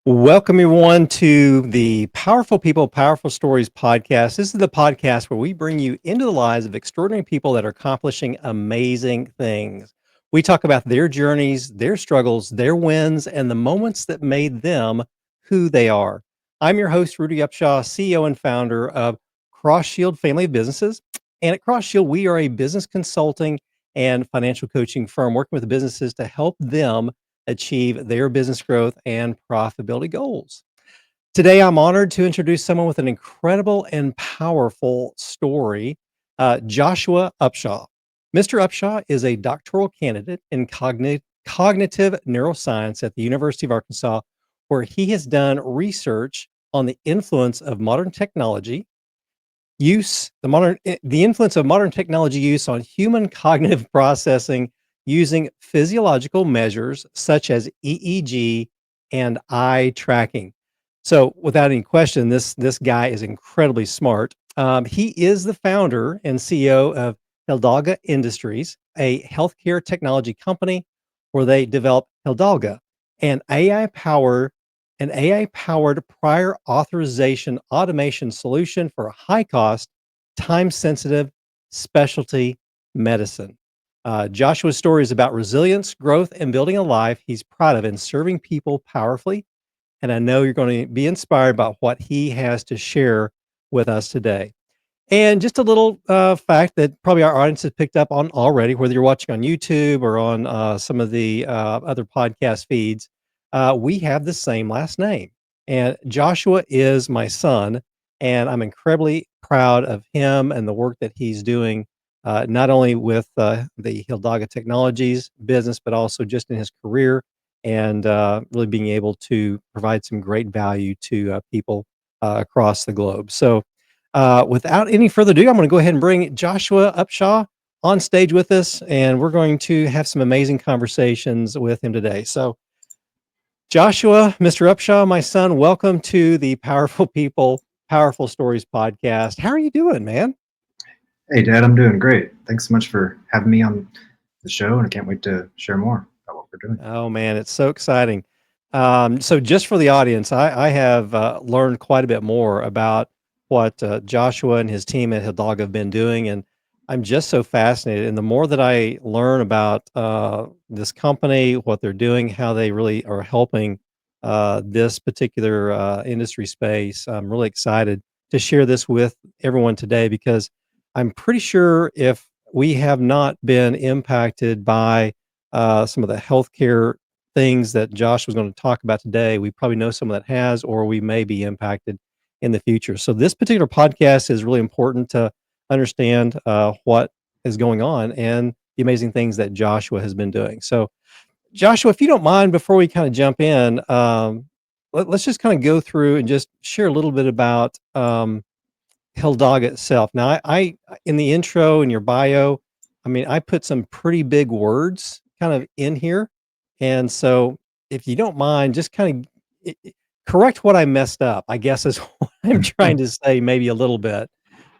Welcome, everyone, to the Powerful People, Powerful Stories podcast. This is the podcast where we bring you into the lives of extraordinary people that are accomplishing amazing things. We talk about their journeys, their struggles, their wins, and the moments that made them who they are. I'm your host, Rudy Upshaw, CEO and founder of Cross Shield Family of Businesses. And at Cross Shield, we are a business consulting and financial coaching firm working with businesses to help them achieve their business growth and profitability goals. Today, I'm honored to introduce someone with an incredible and powerful story, Joshua Upshaw. Mr. Upshaw is a doctoral candidate in cognitive neuroscience at the University of Arkansas, where he has done research on the influence of modern technology the influence of modern technology use on human cognitive processing using physiological measures such as EEG and eye tracking. So, without any question, this guy is incredibly smart. He is the founder and CEO of Hidalga Industries, a healthcare technology company where they develop Hidalga, an AI powered prior authorization automation solution for high cost, time sensitive specialty medicine. Joshua's story is about resilience, growth, and building a life he's proud of and serving people powerfully. And I know you're going to be inspired by what he has to share with us today. And just a little fact that probably our audience has picked up on already, whether you're watching on YouTube or on some of the other podcast feeds, we have the same last name. And Joshua is my son, and I'm incredibly proud of him and the work that he's doing, not only with the Hidalga Technologies business, but also just in his career and really being able to provide some great value to people across the globe. So, without any further ado, I'm going to go ahead and bring Joshua Upshaw on stage with us, and we're going to have some amazing conversations with him today. So, Joshua, Mr. Upshaw, my son, welcome to the Powerful People, Powerful Stories podcast. How are you doing, man? Hey, Dad, I'm doing great. Thanks so much for having me on the show, and I can't wait to share more about what we're doing. Oh, man, it's so exciting. So, just for the audience, I have learned quite a bit more about what Joshua and his team at Hidalgo have been doing, and I'm just so fascinated. And the more that I learn about this company, what they're doing, how they really are helping this particular industry space, I'm really excited to share this with everyone today because I'm pretty sure if we have not been impacted by some of the healthcare things that Josh was going to talk about today, we probably know someone that has, or we may be impacted in the future. So this particular podcast is really important to understand what is going on and the amazing things that Joshua has been doing. So, Joshua, if you don't mind, before we kind of jump in, let's just kind of go through and just share a little bit about Hildog itself. Now, I in the intro in your bio, I mean, I put some pretty big words kind of in here, and so if you don't mind, just kind of correct what I messed up. I guess is what I'm trying to say, maybe a little bit,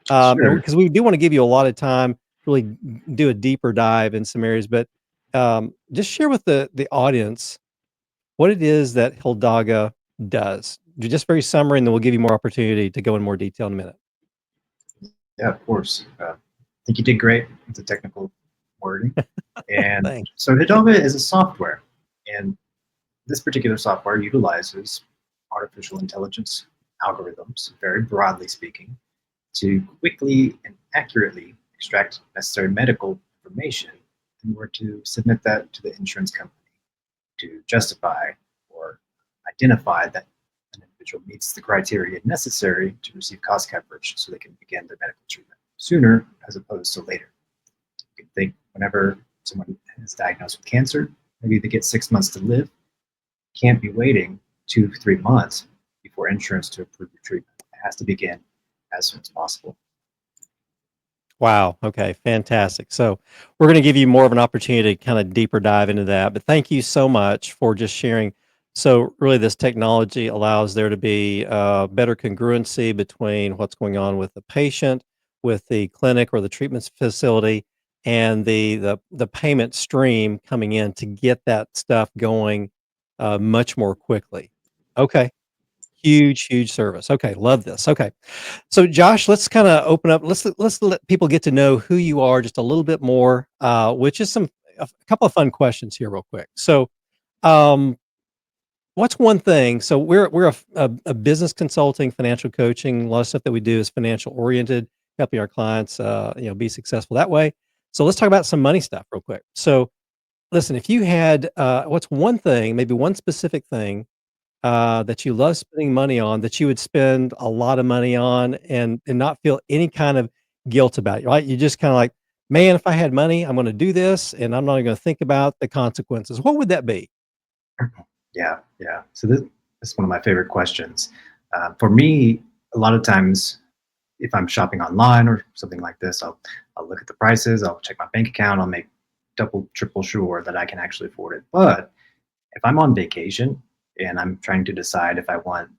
and Sure. because we do want to give you a lot of time to really do a deeper dive in some areas, but just share with the audience what it is that Hildaga does. Just very summary, and then we'll give you more opportunity to go in more detail in a minute. Yeah, of course. I think you did great with the technical wording. And Thanks. so Hidalgo is a software, and this particular software utilizes artificial intelligence algorithms, very broadly speaking, to quickly and accurately extract necessary medical information in order to submit that to the insurance company to justify or identify that an individual meets the criteria necessary to receive cost coverage so they can begin their medical treatment sooner as opposed to later. You can think whenever someone is diagnosed with cancer, maybe they get 6 months to live, can't be waiting 2 3 months before insurance to approve the treatment. It has to begin as soon as possible. Wow. Okay. Fantastic. So we're going to give you more of an opportunity to kind of deeper dive into that. But thank you so much for just sharing. So really, this technology allows there to be better congruency between what's going on with the patient, with the clinic or the treatment facility, and the payment stream coming in to get that stuff going much more quickly. Okay. Huge, huge service. Okay, love this. Okay. So Josh, let's kinda open up let's let people get to know who you are just a little bit more, which is a couple of fun questions here real quick. So, um, what's one thing so we're a business consulting, financial coaching, a lot of stuff that we do is financial oriented, helping our clients, be successful that way. So let's talk about some money stuff real quick. So, listen, if you had, what's one thing, maybe one specific thing that you love spending money on, that you would spend a lot of money on and not feel any kind of guilt about it, right? You just kinda like, "Man, if I had money, I'm gonna do this, and I'm not even gonna think about the consequences." What would that be? Yeah, yeah. So this is one of my favorite questions. For me, a lot of times, if I'm shopping online or something like this, I'll look at the prices, I'll check my bank account, I'll make double, triple sure that I can actually afford it. But if I'm on vacation and I'm trying to decide if I want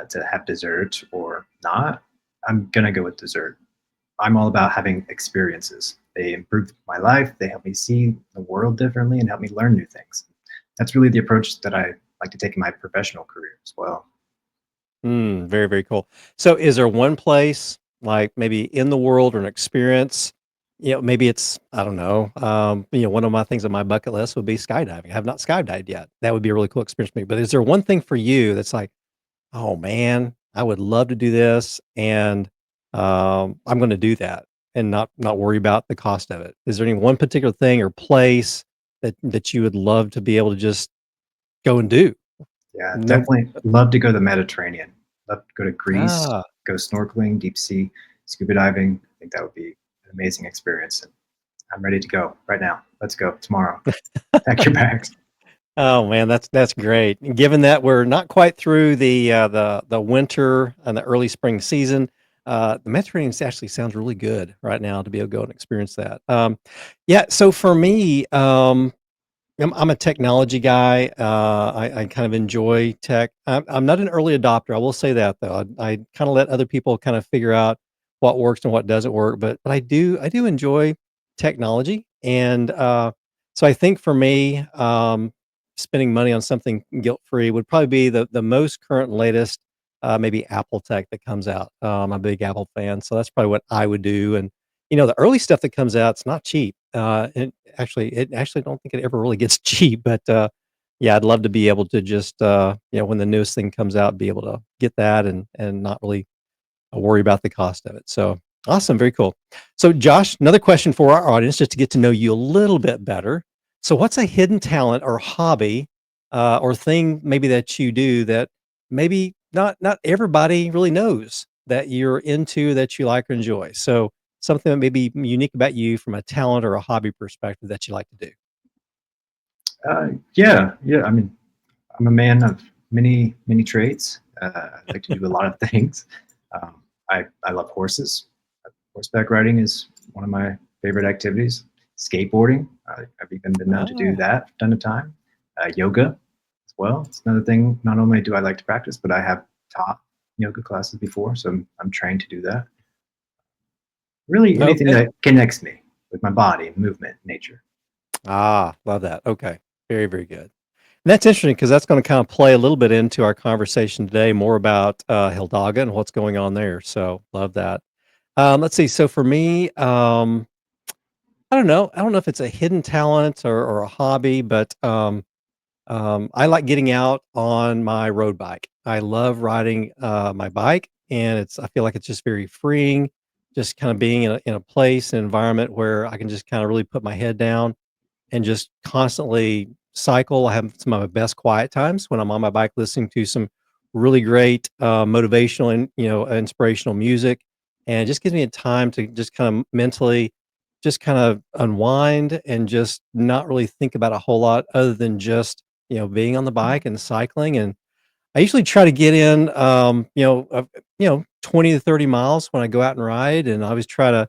to have dessert or not, I'm gonna go with dessert. I'm all about having experiences. They improve my life. They help me see the world differently and help me learn new things. That's really the approach that I like to take in my professional career as well. Mm, very, very cool. So is there one place, like, maybe in the world or an experience, maybe it's I don't know, one of my things on my bucket list would be skydiving. I have not skydived yet. That would be a really cool experience for me, but is there one thing for you that's like, "Oh, man, I would love to do this, and, I'm gonna do that and not worry about the cost of it." Is there any one particular thing or place that you would love to be able to just go and do? Yeah, No. definitely love to go to the Mediterranean. Love to go to Greece, Ah. go snorkeling, deep sea, scuba diving. I think that would be an amazing experience. And I'm ready to go right now. Let's go tomorrow. Pack your bags. Oh, man, that's great. And given that we're not quite through the winter and the early spring season, the Mediterranean actually sounds really good right now to be able to go and experience that. Yeah, so for me, I'm a technology guy. I kind of enjoy tech. I'm not an early adopter. I will say that though. I kind of let other people kind of figure out what works and what doesn't work. But I do enjoy technology, and so I think for me, spending money on something guilt free would probably be the most current and latest, maybe Apple tech that comes out. I'm a big Apple fan, so that's probably what I would do. And the early stuff that comes out, it's not cheap. It actually don't think it ever really gets cheap, but, yeah, I'd love to be able to just, when the newest thing comes out, be able to get that and not really worry about the cost of it. So, awesome, very cool. So, Josh, another question for our audience just to get to know you a little bit better. So, what's a hidden talent or hobby, or thing maybe that you do that maybe not everybody really knows that you're into, that you like or enjoy? So, something that may be unique about you from a talent or a hobby perspective that you like to do. Yeah, yeah. I mean, I'm a man of many trades. I like to do a lot of things. I love horses. Horseback riding is one of my favorite activities. Skateboarding. I've even been known to do Ah, that from time to time. Yoga as well. It's another thing. Not only do I like to practice, but I have taught yoga classes before, so I'm trained to do that. Really, anything okay. that connects me with my body, movement, nature. Ah, love that. Okay. Very, very good. And that's interesting because that's gonna kinda play a little bit into our conversation today, more about, Hidalga and what's going on there, so love that. Let's see, so for me, I don't know. I don't know if it's a hidden talent or a hobby, but, I like getting out on my road bike. I love riding, my bike, and I feel like it's just very freeing, just kinda being in a place, an environment where I can just kinda really put my head down and just constantly cycle. I have some of my best quiet times when I'm on my bike listening to some really great, motivational and, inspirational music, and it just gives me a time to just kind of mentally just kind of unwind and just not really think about a whole lot other than just, being on the bike and cycling. And I usually try to get in, 20 to 30 miles when I go out and ride, and I always try to,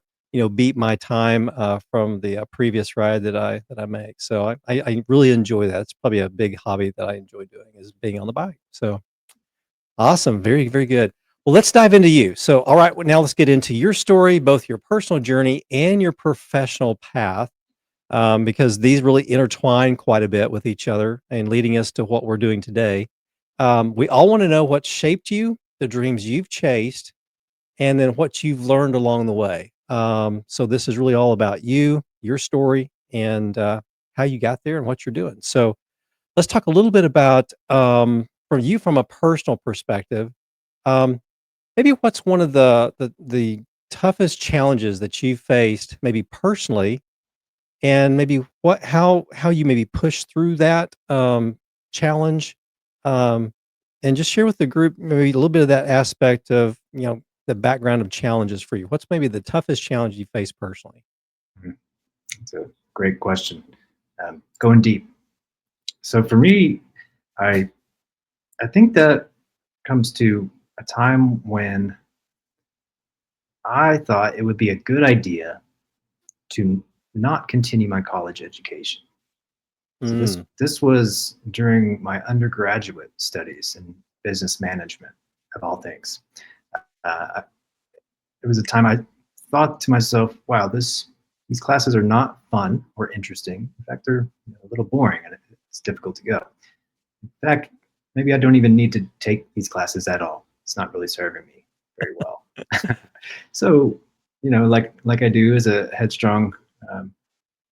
beat my time, from the, previous ride that I make. So I really enjoy that. It's probably a big hobby that I enjoy doing is being on the bike. So awesome. Very, very good. Well, let's dive into you. So, all right, well, now let's get into your story, both your personal journey and your professional path, because these really intertwine quite a bit with each other and leading us to what we're doing today. We all want to know what shaped you, the dreams you've chased, and then what you've learned along the way. So this is really all about you, your story, and how you got there and what you're doing. So let's talk a little bit about from you from a personal perspective. Um, Maybe what's one of the toughest challenges that you faced, maybe personally, and maybe how you maybe push through that challenge, um, and just share with the group maybe a little bit of that aspect of the background of challenges for you. What's maybe the toughest challenge you face personally? Mhm. It's a great question. Going deep. So for me, I I think that comes to a time when I thought it would be a good idea to not continue my college education. So this Mm, this was during my undergraduate studies in business management, of all things. Uh, it was a time I thought to myself, "Wow, these classes are not fun or interesting. In fact, they're a little boring, and it's difficult to go. In fact, maybe I don't even need to take these classes at all. It's not really serving me very well." So, like I do as a headstrong um,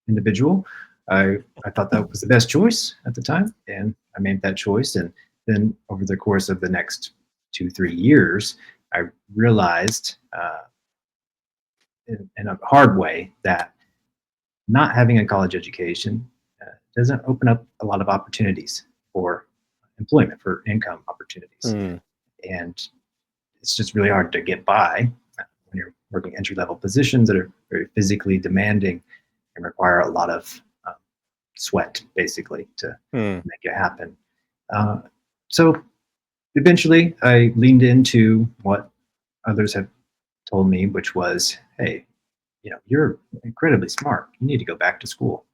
individual, I thought that was the best choice at the time, and I made that choice. And then over the course of the next 2 3 years, I realized in a hard way that not having a college education doesn't open up a lot of opportunities for employment, for income opportunities, mm, and it's just really hard to get by when you're working entry level positions that are very physically demanding and require a lot of sweat, basically, to mm. make it happen. Uh, so eventually, I leaned into what others have told me, which was, "Hey, you're incredibly smart. You need to go back to school."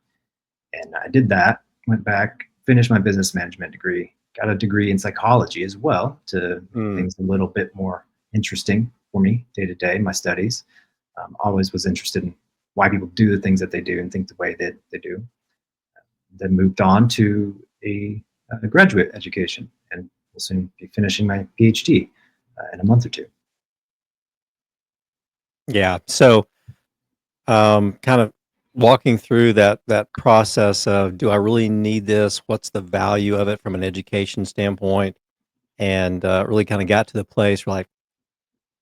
And I did that. Went back, finished my business management degree, got a degree in psychology as well to make Mm. things a little bit more interesting for me day to day. My studies. Always was interested in why people do the things that they do and think the way that they do. Then moved on to a graduate education, and will soon be finishing my PhD in a month or two. Yeah. So, kind of walking through that process of, do I really need this? What's the value of it from an education standpoint? And really kind of got to the place where, like,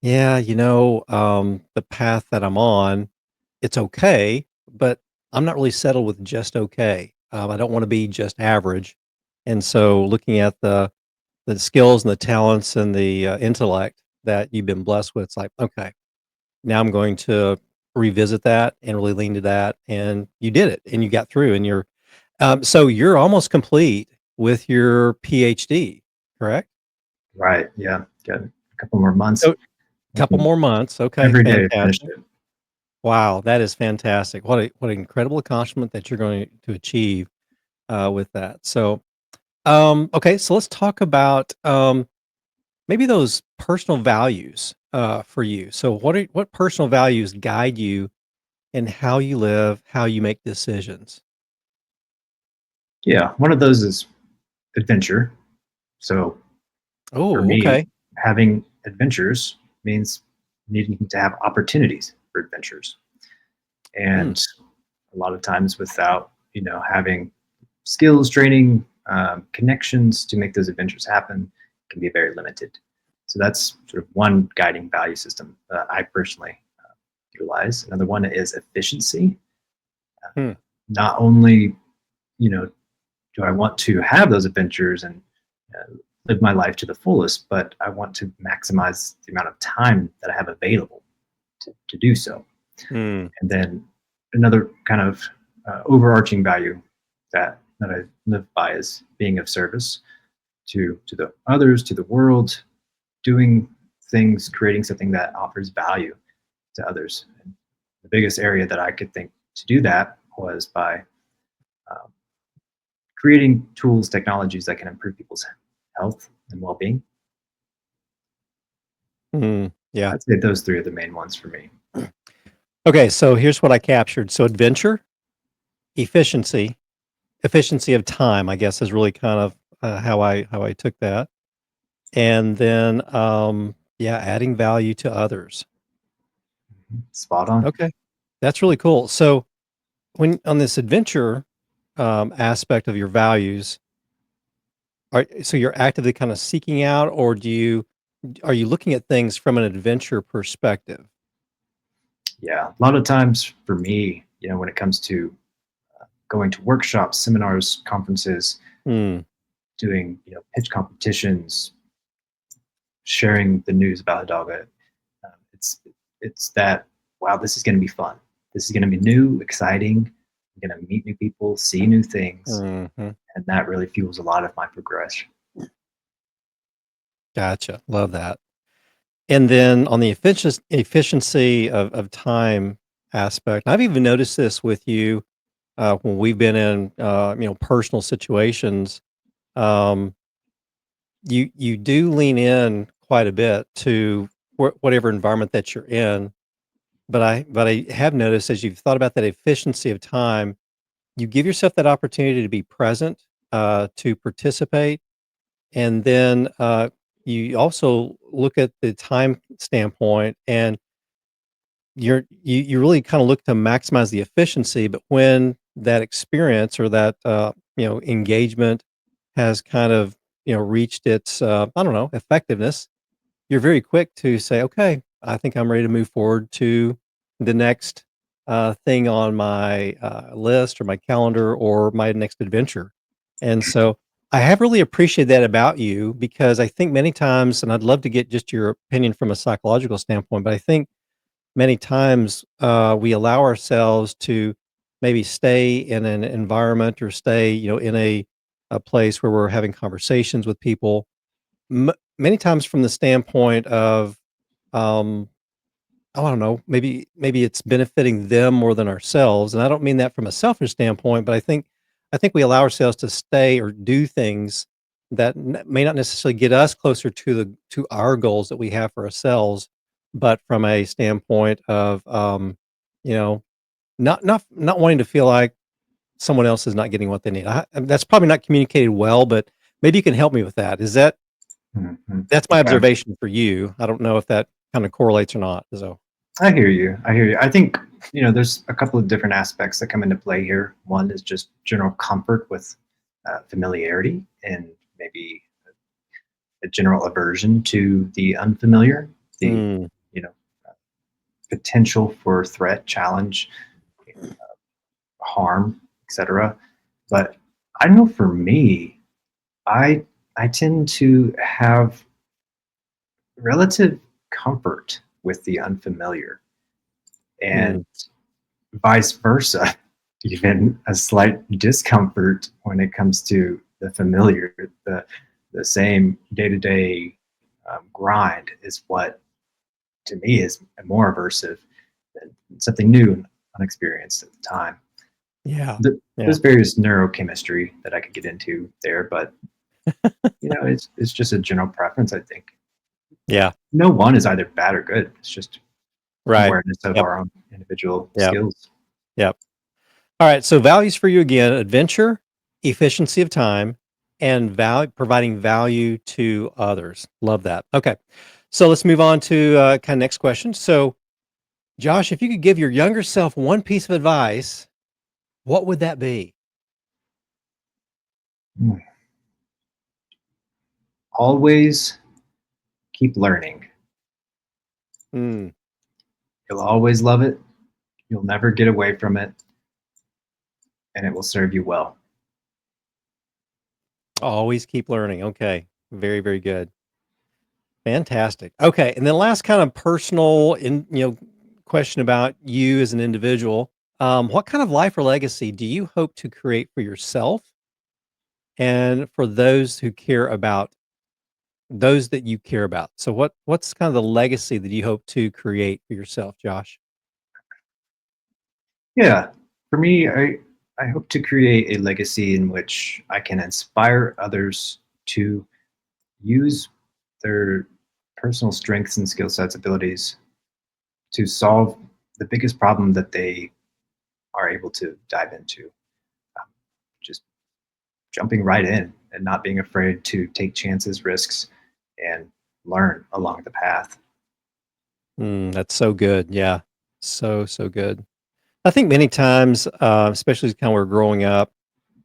yeah, the path that I'm on, it's okay, but I'm not really settled with just okay. I don't want to be just average. And so, looking at the skills and the talents and the intellect that you've been blessed with, it's like, okay, now I'm going to revisit that and really lean to that. And you did it, and you got through, and so you're almost complete with your PhD, correct? Right. Yeah. Got a couple more months. So, couple Working more months. Okay, every day to finish fantastic. it. Wow, that is fantastic. What an incredible accomplishment that you're going to achieve with that. So, okay, so let's talk about maybe those personal values for you. So, what personal values guide you in how you live, how you make decisions? Yeah. One of those is adventure. So for Oh, me, okay. having adventures means needing to have opportunities for adventures. Hmm. And a lot of times without, having skills, training, connections to make those adventures happen can be very limited. So that's sort of one guiding value system that I personally utilize. Another one is efficiency. Hmm. Not only, you know, do I want to have those adventures and live my life to the fullest, but I want to maximize the amount of time that I have available to do so. Hmm. And then another kind of overarching value that I live by is being of service to the others, to the world, doing things, creating something that offers value to others. And the biggest area that I could think to do that was by um, creating tools, technologies that can improve people's health and well-being. Hmm. Yeah. I'd say those three are the main ones for me. Okay, so here's what I captured. So adventure, efficiency, efficiency of time, I guess, is really kind of how I took that. and then, yeah, adding value to others. Spot on. Okay, that's really cool. So, when on this adventure, aspect of your values, so you're actively kinda seeking out, or are you looking at things from an adventure perspective? Yeah, a lot of times for me, when it comes to going to workshops, seminars, conferences, Mm, doing pitch competitions, sharing the news about Hidalgo, it's that wow, this is going to be fun. This is going to be new, exciting. I'm going to meet new people, see new things, mhm. and that really fuels a lot of my progression. Gotcha, love that. And then on the efficiency of time aspect, I've even noticed this with you, when we've been in, personal situations. um, you do lean in quite a bit to whatever environment that you're in, but I have noticed as you've thought about that efficiency of time, you give yourself that opportunity to be present, to participate, and then, you also look at the time standpoint, and you really kinda look to maximize the efficiency, but when that experience or that, engagement has kind of, reached its, I don't know, effectiveness, you're very quick to say, "Okay, I think I'm ready to move forward to the next, thing on my, list or my calendar or my next adventure." And so, I have really appreciated that about you because I think many times, and I'd love to get just your opinion from a psychological standpoint, but I think many times, we allow ourselves to maybe stay in an environment or stay, in a place where we're having conversations with people, many times from the standpoint of, um, oh, I don't know, maybe it's benefiting them more than ourselves, and I don't mean that from a selfish standpoint, but I think we allow ourselves to stay or do things that may not necessarily get us closer to our goals that we have for ourselves, but from a standpoint of, you know, not wanting to feel like someone else is not getting what they need. And that's probably not communicated well, but maybe you can help me with that. Mhm. That's my Okay. observation for you. I don't know if that kind of correlates or not. So, I hear you. I hear you. I think, there's a couple of different aspects that come into play here. One is just general comfort with familiarity and maybe a general aversion to the unfamiliar, the, mm, you know, potential for threat, challenge, harm, etc. But I know for me, I I tend to have relative comfort with the unfamiliar, and mm, vice versa, even a slight discomfort when it comes to the familiar. The same day to day grind is what to me is more aversive than something new and unexperienced at the time. yeah, There's yeah, various neurochemistry that I could get into there, but it's just a general preference. I think yeah, no one is either bad or good. It's just right. awareness of Yep, our own individual yep, skills. yep. All right. So values for you again: adventure, efficiency of time, and providing value to others. Love that. Okay, so let's move on to kind of next question. So, Josh, if you could give your younger self one piece of advice, what would that be? Mm. Always keep learning. Mm, You'll always love it. You'll never get away from it, and it will serve you well. always keep learning. Okay, very very good. Fantastic. Okay, and then last kind of personal question about you as an individual. What kind of life or legacy do you hope to create for yourself and for those that you care about? So what's kind of the legacy that you hope to create for yourself, Josh? Yeah, for me, I hope to create a legacy in which I can inspire others to use their personal strengths and skill sets, abilities to solve the biggest problem that they are able to dive into. Um, just jumping right in and not being afraid to take chances, risks, and learn along the path. That's so good. Yeah. So, so good. I think many times, especially kind of we're growing up,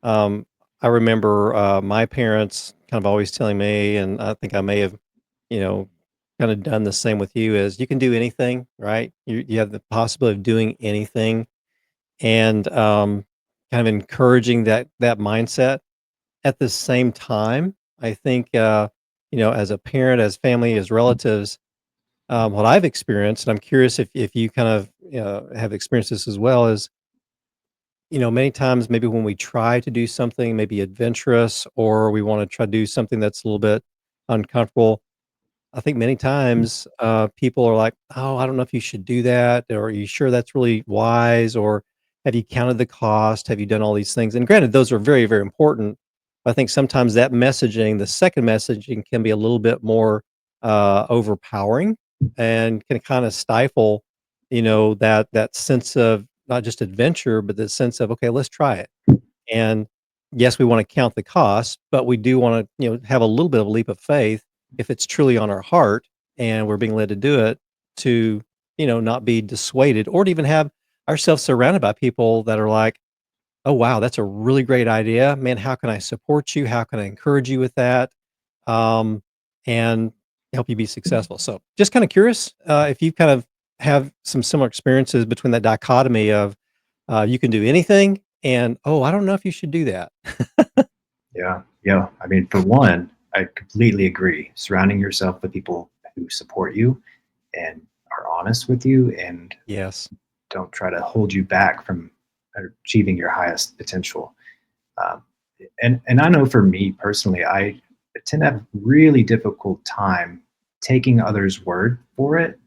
um, I remember my parents kind of always telling me, and I think I may have, you know, kind of done the same with you, is you can do anything, right? You have the possibility of doing anything, and kind of encouraging that mindset. At the same time, I think, as a parent, as family, as relatives, what I've experienced, and I'm curious if you kind of have experienced this as well, is many times maybe when we try to do something maybe adventurous or we want to try to do something that's a little bit uncomfortable. I think many times, people are like, "Oh, I don't know if you should do that," or "Are you sure that's really wise?" Or "Have you counted the cost? Have you done all these things?" And granted, those are very, very important. I think sometimes that messaging, the second messaging, can be a little bit more overpowering and can kind of stifle, that sense of not just adventure, but the sense of, okay, let's try it. And yes, we wanna count the costs, but we do wanna, have a little bit of a leap of faith if it's truly on our heart and we're being led to do it to, not be dissuaded or to even have ourselves surrounded by people that are like, "Oh, wow, that's a really great idea. Man, how can I support you? How can I encourage you with that?" Um, and help you be successful. So just kinda curious, if you kind of have some similar experiences between that dichotomy of, you can do anything and, "Oh, I don't know if you should do that." Yeah, yeah. I mean, for one, I completely agree. Surrounding yourself with people who support you and are honest with you and Yes. don't try to hold you back from achieving your highest potential. Um, and I know for me personally, I tend to have a really difficult time taking others' word for it,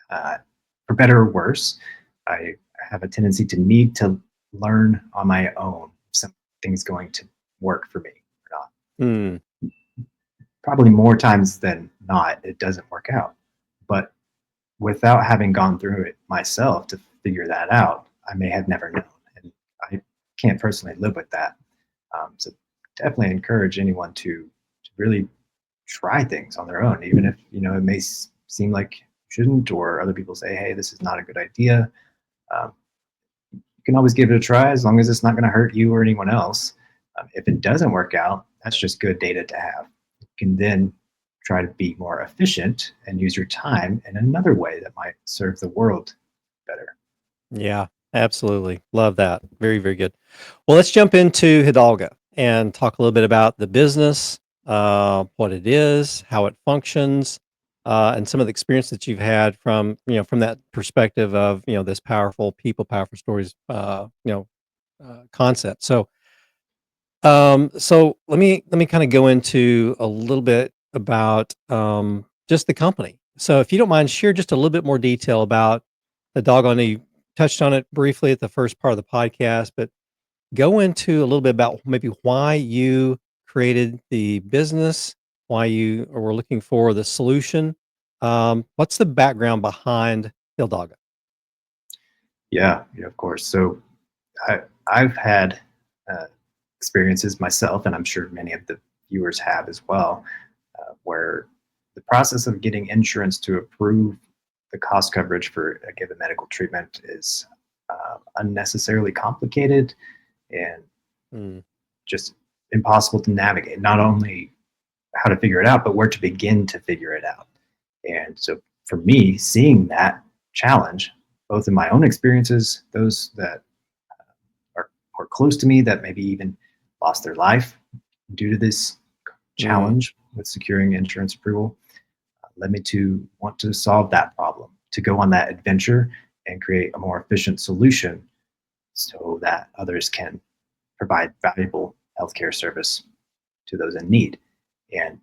uh, for better or worse. I have a tendency to need to learn on my own if something's going to work for me or not. Mm, Probably more times than not, it doesn't work out. But without having gone through it myself to figure that out, I may have never known. And I can't personally live with that. So definitely encourage anyone to really try things on their own, even if it may seem like you shouldn't, or other people say, "Hey, this is not a good idea." Um, you can always give it a try as long as it's not going to hurt you or anyone else. If it doesn't work out, that's just good data to have. You can then try to be more efficient and use your time in another way that might serve the world better. yeah, absolutely. Love that. Very, very good. Well, let's jump into Hidalga and talk a little bit about the business, what it is, how it functions, and some of the experience that you've had from that perspective of, this powerful people, powerful stories, concept. So let me kind of go into a little bit about just the company. So if you don't mind, share just a little bit more detail about the dog. I know you touched on it briefly at the first part of the podcast, but go into a little bit about maybe why you created the business, why you were looking for the solution. What's the background behind Hildog? Yeah, yeah, of course. So I, I've had uh, experiences myself, and I'm sure many of the viewers have as well, where the process of getting insurance to approve the cost coverage for a given medical treatment is unnecessarily complicated and Mm, just impossible to navigate. Not only how to figure it out, but where to begin to figure it out. And so for me, seeing that challenge, both in my own experiences, those that are close to me that maybe even lost their life due to this mm, challenge with securing insurance approval, led me to want to solve that problem, to go on that adventure and create a more efficient solution so that others can provide valuable healthcare service to those in need. And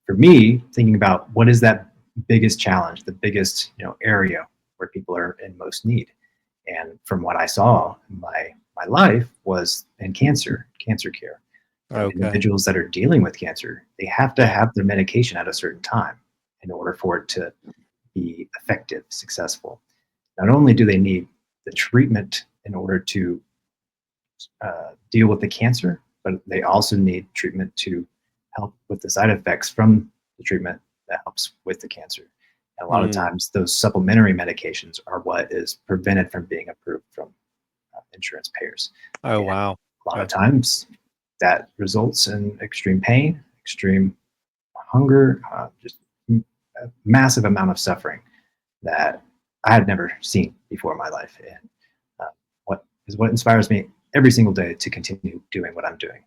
for me, thinking about what is that biggest challenge, the biggest area where people are in most need, and from what I saw in my life was in cancer care. And okay. individuals that are dealing with cancer, they have to have their medication at a certain time in order for it to be effective, successful. Not only do they need the treatment in order to deal with the cancer, but they also need treatment to help with the side effects from the treatment that helps with the cancer. And a lot of Mm. times, those supplementary medications are what is prevented from being approved from insurance payers. Oh, And wow. a lot of Okay. times, that results in extreme pain, extreme hunger, just a massive amount of suffering that I had never seen before in my life. And what inspires me every single day to continue doing what I'm doing.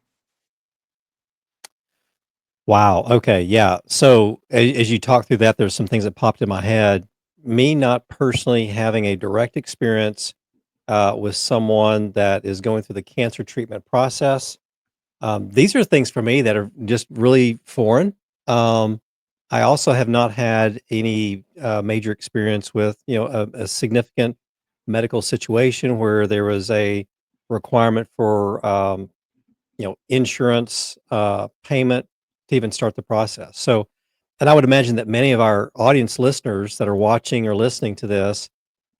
Wow. Okay. Yeah. So as you talk through that, there's some things that popped in my head. Me not personally having a direct experience with someone that is going through the cancer treatment process. These are things for me that are just really foreign. Um, I also have not had any major experience with, a significant medical situation where there was a requirement for, insurance payment to even start the process. So, and I would imagine that many of our audience listeners that are watching or listening to this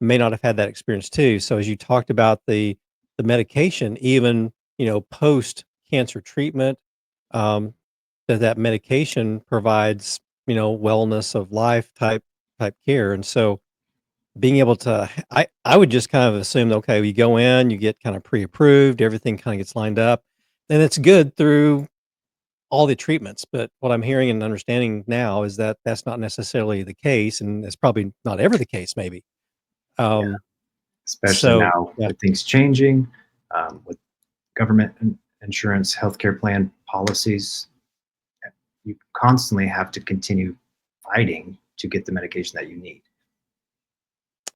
may not have had that experience too. So, as you talked about the medication, even post cancer treatment, um, that medication provides wellness of life type care, and so being able to, I would just kind of assume, okay, you go in, you get kind of pre-approved, everything kind of gets lined up, and it's good through all the treatments. But what I'm hearing and understanding now is that that's not necessarily the case, and it's probably not ever the case, maybe. Yeah, Um, especially so now yeah. with things changing, with government insurance, healthcare plan policies, you constantly have to continue fighting to get the medication that you need.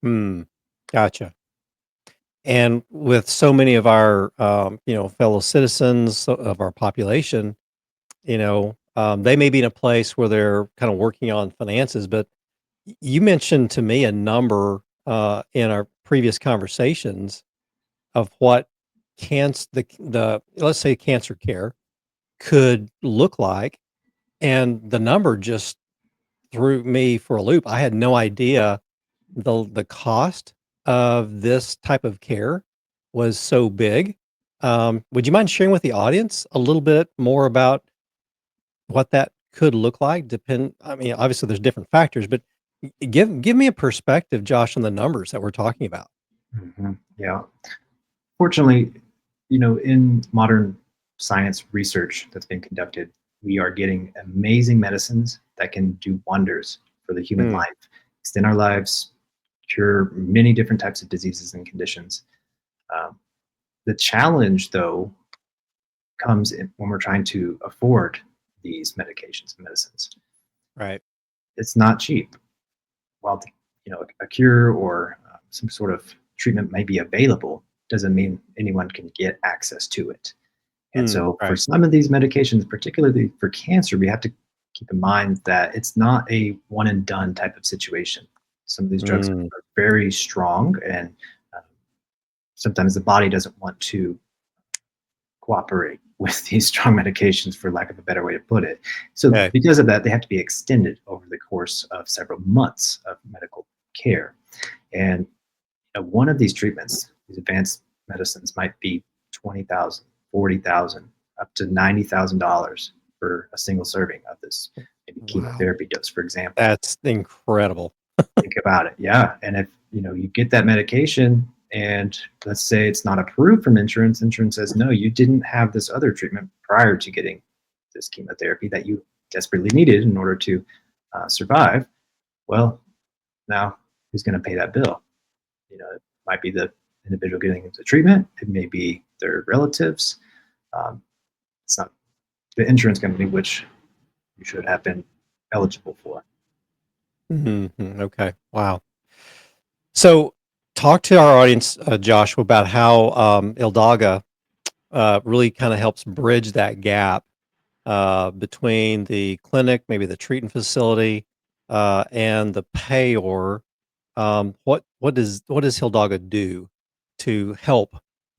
Hmm. Gotcha. And with so many of our, fellow citizens of our population, they may be in a place where they're kind of working on finances, but you mentioned to me a number in our previous conversations of what the let's say cancer care could look like, and the number just threw me for a loop. I had no idea the cost of this type of care was so big. Would you mind sharing with the audience a little bit more about what that could look like? I mean, obviously there's different factors, but give me a perspective, Josh, on the numbers that we're talking about. Yeah. Fortunately, in modern science research that's been conducted, we are getting amazing medicines that can do wonders for the human Mm, life, extend our lives, cure many different types of diseases and conditions. Um, the challenge, though, comes in when we're trying to afford these medications and medicines. right. It's not cheap. While a cure or some sort of treatment may be available, doesn't mean anyone can get access to it. And Mm, so, for right. some of these medications, particularly for cancer, we have to keep in mind that it's not a one and done type of situation. Some of these drugs Mm, are very strong, and um, sometimes the body doesn't want to cooperate with these strong medications, for lack of a better way to put it. So, okay. because of that, they have to be extended over the course of several months of medical care. And one of these treatments, these advanced medicines, might be 20,000, 40,000, up to $90,000 for a single serving of this, maybe Wow. chemotherapy dose, for example. That's incredible. Think about it. Yeah. And if you get that medication and let's say it's not approved from insurance, insurance says, no, you didn't have this other treatment prior to getting this chemotherapy that you desperately needed in order to survive. Well, now who's going to pay that bill? It might be the individual getting into treatment. It may be their relatives. Um, it's not the insurance company, which you should have been eligible for. Mhm, okay. Wow. So, talk to our audience, Joshua, about how Ildaga really kind of helps bridge that gap between the clinic, maybe the treatment facility, and the payor. What does Hildaga do to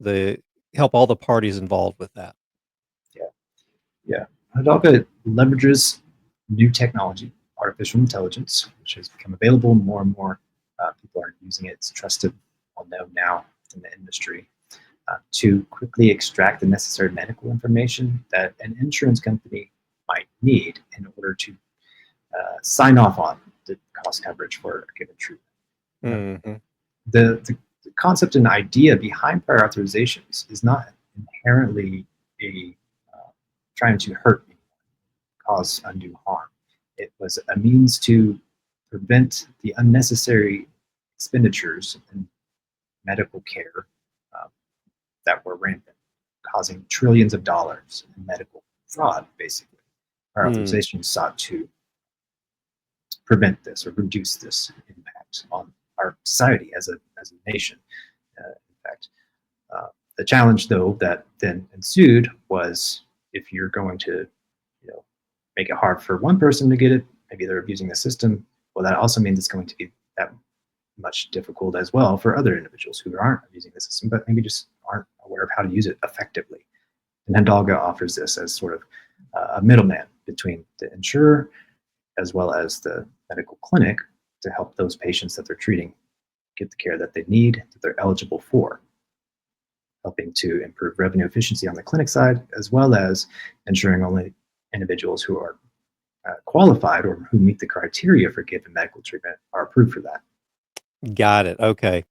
the help all the parties involved with that? Yeah, yeah. Hidalga leverages new technology, artificial intelligence, which has become available more and more. People are using it. It's trusted, well known now in the industry, to quickly extract the necessary medical information that an insurance company might need in order to sign off on the cost coverage for a given treatment. You know, Mhm. the concept and idea behind prior authorizations is not inherently a trying to hurt me, cause undue harm. It was a means to prevent the unnecessary expenditures in medical care uh, that were rampant, causing trillions of dollars in medical fraud, basically. Our Mm. authorization sought to prevent this or reduce this impact on our society as a nation. In fact, the challenge, though, that then ensued was if you're going to, you know, make it hard for one person to get it, maybe they're abusing the system. Well, that also means it's going to be that much difficult as well for other individuals who aren't abusing the system, but maybe just aren't aware of how to use it effectively. And Hidalga offers this as sort of a middleman between the insurer as well as the medical clinic to help those patients that they're treating get the care that they need, that they're eligible for, helping to improve revenue efficiency on the clinic side, as well as ensuring only individuals who are qualified or who meet the criteria for given medical treatment are approved for that. Got it. Okay.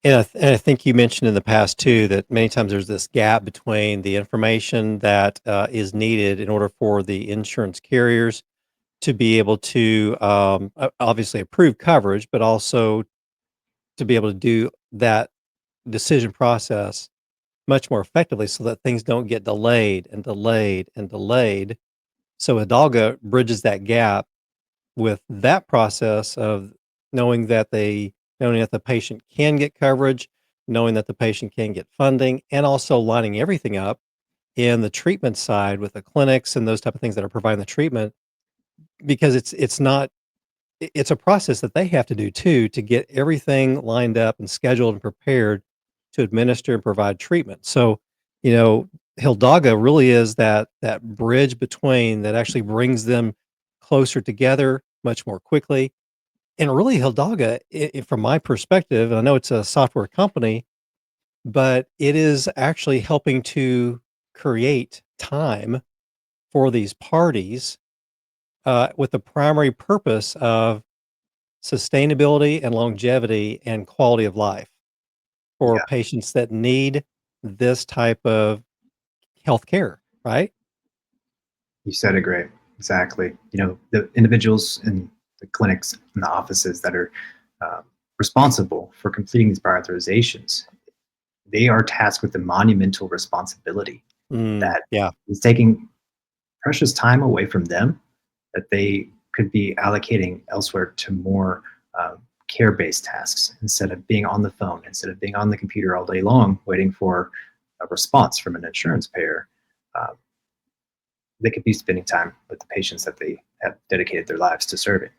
And I think you mentioned in the past too that many times there's this gap between the information that is needed in order for the insurance carriers to be able to obviously approve coverage, but also to be able to do that decision process much more effectively so that things don't get delayed and delayed and delayed. So Hidalgo bridges that gap with that process of knowing that they knowing that the patient can get coverage, knowing that the patient can get funding, and also lining everything up in the treatment side with the clinics and those type of things that are providing the treatment because it's not it's a process that they have to do too to get everything lined up and scheduled and prepared to administer and provide treatment. So, you know, Hildaga really is that bridge between that actually brings them closer together much more quickly. And really, Hildaga, from my perspective, I know it's a software company, but it is actually helping to create time for these parties with the primary purpose of sustainability and longevity and quality of life for Yeah, patients that need this type of health care, right? you said it great. Exactly. You know, the individuals in the clinics and the offices that are um, responsible for completing these prior authorizations, they are tasked with the monumental responsibility that Yeah. is taking precious time away from them that they could be allocating elsewhere to more care-based tasks instead of being on the phone, instead of being on the computer all day long waiting for a response from an insurance payer. Uh, they could be spending time with the patients that they have dedicated their lives to serving.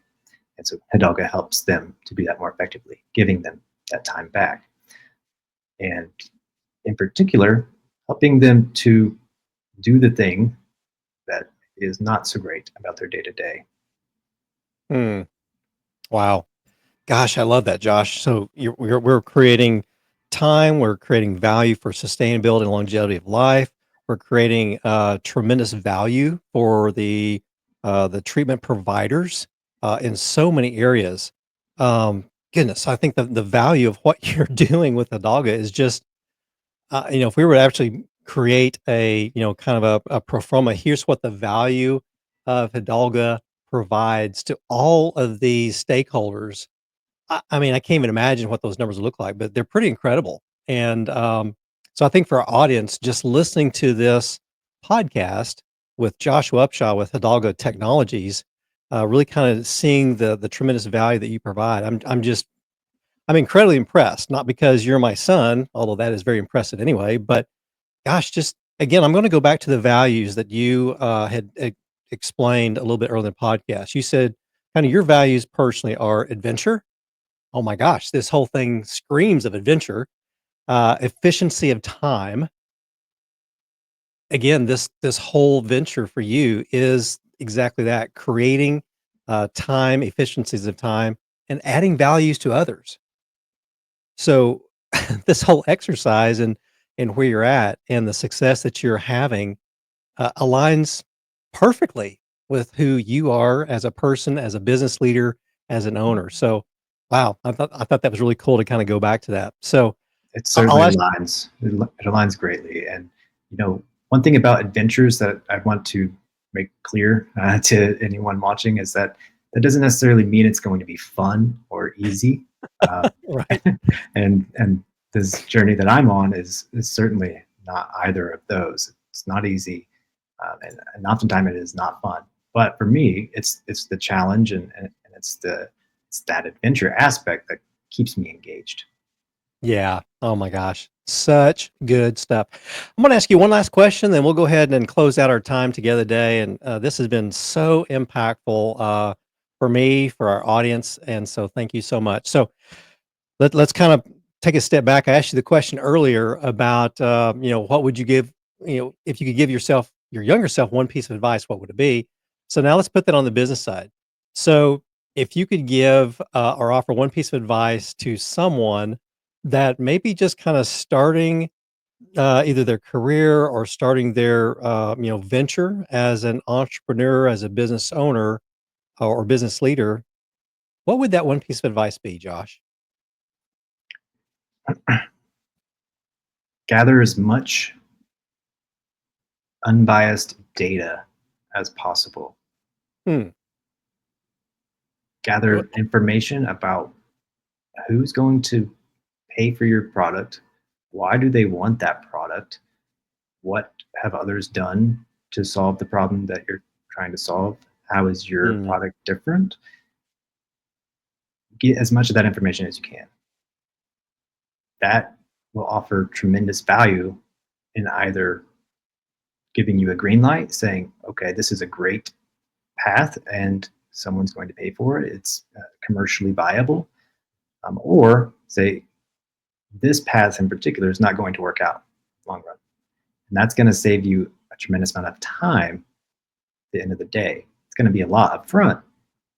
And so Hidalgo helps them to do that more effectively, giving them that time back. And in particular, helping them to do the thing that is not so great about their day to day. Mm. Wow. Gosh, I love that, Josh. So we're creating time, we're creating value for sustainability and longevity of life. We're creating tremendous value for the treatment providers in so many areas. Goodness, I think the value of what you're doing with Adaga is just if we were to actually create a kind of a pro forma, here's what the value of Hidalga provides to all of these stakeholders. I mean, I can't even imagine what those numbers look like, but they're pretty incredible. And so I think for our audience, just listening to this podcast with Joshua Upshaw with Hidalgo Technologies, really kind of seeing the tremendous value that you provide. I'm incredibly impressed, not because you're my son, although that is very impressive anyway, but gosh, just again, I'm going to go back to the values that you had explained a little bit earlier in the podcast. You said kind of your values personally are adventure. Oh my gosh, this whole thing screams of adventure, efficiency of time. Again, this whole venture for you is exactly that, creating time, efficiencies of time, and adding values to others. So this whole exercise and where you're at and the success that you're having aligns. perfectly with who you are as a person, as a business leader, as an owner. So, wow, I thought that was really cool to kind of go back to that. So, It I'll certainly ask. aligns. It aligns greatly. And one thing about adventures that I want to make clear to anyone watching is that that doesn't necessarily mean it's going to be fun or easy. Um, Right. and this journey that I'm on is certainly not either of those. It's not easy, and oftentimes it is not fun. But for me, it's the challenge and it's that adventure aspect that keeps me engaged. Yeah. Oh my gosh. Such good stuff. I'm going to ask you one last question, then we'll go ahead and close out our time together today. And this has been so impactful for me, for our audience. And so thank you so much. So let's kind of take a step back. I asked you the question earlier about, what would you give, if you could give yourself, your younger self, one piece of advice, what would it be? So now let's put that on the business side. So if you could give or offer one piece of advice to someone that maybe just kind of starting either their career or starting their, venture as an entrepreneur, as a business owner or business leader, what would that one piece of advice be, Josh? Gather as much unbiased data as possible. Hmm. Gather information about who's going to pay for your product, why do they want that product, what have others done to solve the problem that you're trying to solve, how is your Mm, product different. Get as much of that information as you can. That will offer tremendous value in either giving you a green light saying, okay, this is a great path and someone's going to pay for it, it's commercially viable, or say this path in particular is not going to work out long run. And that's going to save you a tremendous amount of time at the end of the day. It's going to be a lot up front,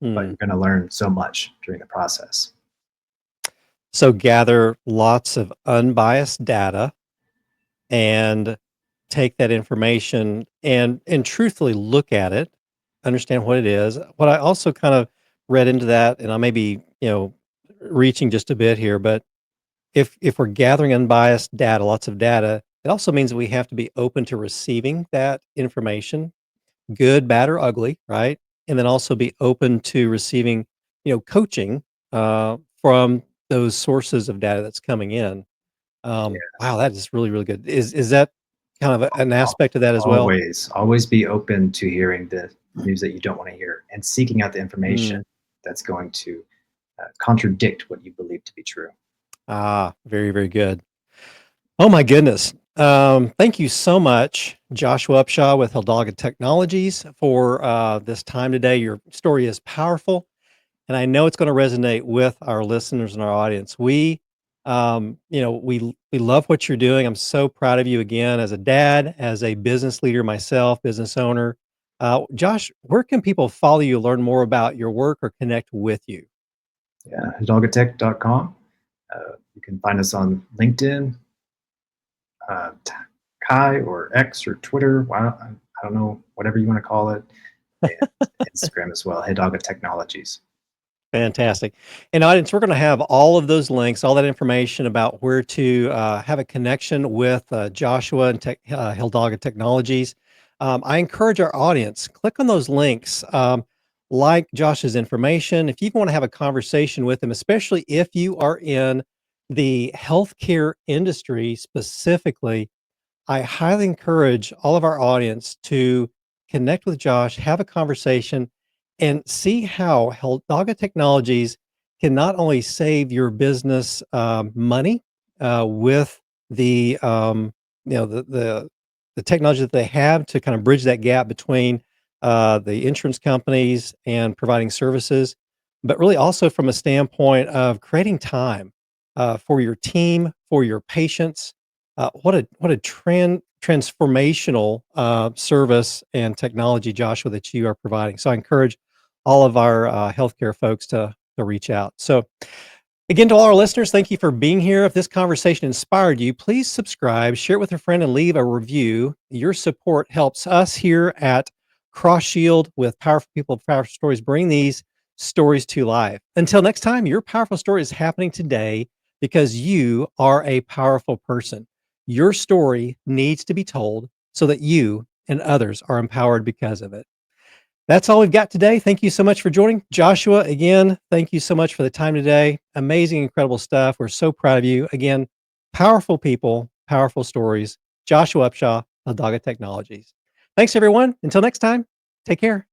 but mm. you're going to learn so much during the process. So gather lots of unbiased data and take that information and truthfully look at it, understand what it is. What I also kind of read into that, and I may be, reaching just a bit here, but if we're gathering unbiased data, lots of data, it also means that we have to be open to receiving that information, good, bad, or ugly, right? And then also be open to receiving, coaching from those sources of data that's coming in. Wow, that is really, really good. Is that kind of an Al- aspect of that as well? always be open to hearing the news that you don't want to hear and seeking out the information Mm. that's going to contradict what you believe to be true. Ah, very, very good. Oh my goodness. Thank you so much, Joshua Upshaw with Hidalga Technologies, for this time today. Your story is powerful, and I know it's going to resonate with our listeners and our audience. We love what you're doing. I'm so proud of you again as a dad, as a business leader myself, business owner. Josh, where can people follow you, learn more about your work, or connect with you? Yeah, hidalgatech.com. You can find us on LinkedIn, uh, Kai or X or Twitter. I don't know, whatever you want to call it, and Instagram as well, Hidalga Technologies. Fantastic. And audience, we're going to have all of those links, all that information about where to have a connection with Joshua and Hidalga Technologies. I encourage our audience, click on those links, like Josh's information. If you want to have a conversation with him, especially if you are in the healthcare industry specifically, I highly encourage all of our audience to connect with Josh, have a conversation, and see how Hidalgo Technologies can not only save your business money with the the technology that they have to kind of bridge that gap between the insurance companies and providing services, but really also from a standpoint of creating time for your team, for your patients. What a transformational service and technology, Joshua, that you are providing. So I encourage all of our healthcare folks to reach out. So again, to all our listeners, thank you for being here. If this conversation inspired you, please subscribe, share it with a friend, and leave a review. Your support helps us here at cross shield with powerful people, powerful stories, bring these stories to life. Until next time, your powerful story is happening today because you are a powerful person. Your story needs to be told so that you and others are empowered because of it. That's all we've got today. Thank you so much for joining. Joshua, again, thank you so much for the time today. Amazing, incredible stuff. We're so proud of you. Again, powerful people, powerful stories. Joshua Upshaw, Hidalga Technologies. Thanks, everyone. Until next time, take care.